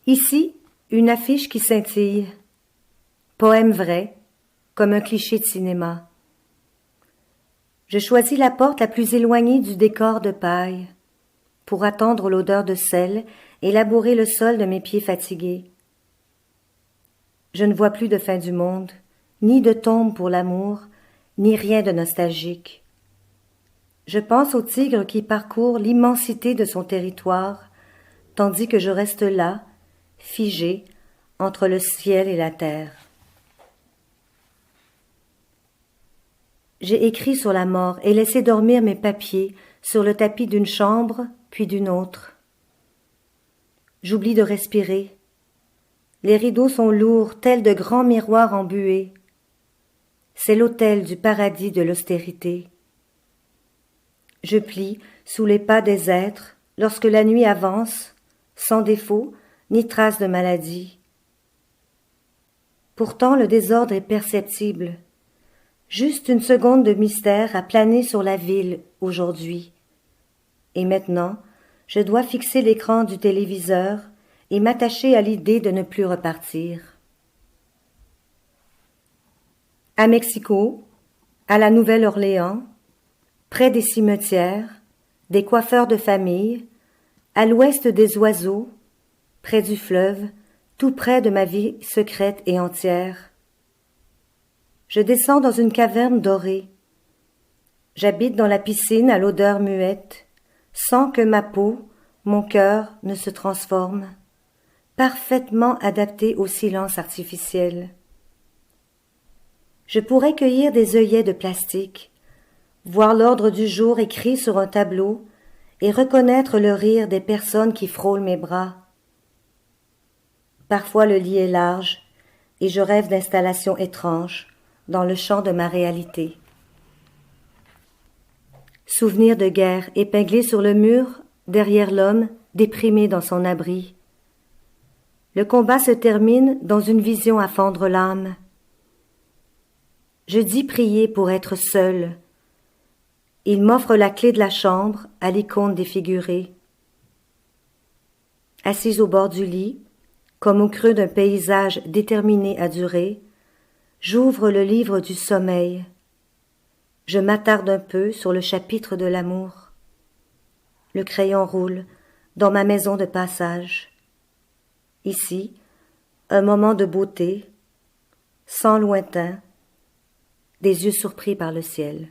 Ici, une affiche qui scintille. Poème vrai, comme un cliché de cinéma. Je choisis la porte la plus éloignée du décor de paille, pour attendre l'odeur de sel et labourer le sol de mes pieds fatigués. Je ne vois plus de fin du monde, ni de tombe pour l'amour, ni rien de nostalgique. Je pense au tigre qui parcourt l'immensité de son territoire, tandis que je reste là, figé, entre le ciel et la terre. J'ai écrit sur la mort et laissé dormir mes papiers sur le tapis d'une chambre, puis d'une autre. J'oublie de respirer. Les rideaux sont lourds, tels de grands miroirs embués. C'est l'autel du paradis de l'austérité. Je plie sous les pas des êtres lorsque la nuit avance, sans défaut ni trace de maladie. Pourtant le désordre est perceptible. Juste une seconde de mystère a plané sur la ville aujourd'hui. Et maintenant, je dois fixer l'écran du téléviseur et m'attacher à l'idée de ne plus repartir. À Mexico, à la Nouvelle-Orléans, près des cimetières, des coiffeurs de famille, à l'ouest des oiseaux, près du fleuve, tout près de ma vie secrète et entière. Je descends dans une caverne dorée. J'habite dans la piscine à l'odeur muette, sans que ma peau, mon cœur ne se transforme, parfaitement adapté au silence artificiel. Je pourrais cueillir des œillets de plastique, voir l'ordre du jour écrit sur un tableau et reconnaître le rire des personnes qui frôlent mes bras. Parfois le lit est large et je rêve d'installations étranges dans le champ de ma réalité. Souvenirs de guerre épinglés sur le mur, derrière l'homme, déprimé dans son abri. Le combat se termine dans une vision à fendre l'âme. Je dis prier pour être seul. Il m'offre la clé de la chambre à l'icône défigurée. Assise au bord du lit, comme au creux d'un paysage déterminé à durer, j'ouvre le livre du sommeil. Je m'attarde un peu sur le chapitre de l'amour. Le crayon roule dans ma maison de passage. Ici, un moment de beauté, sans lointain, des yeux surpris par le ciel.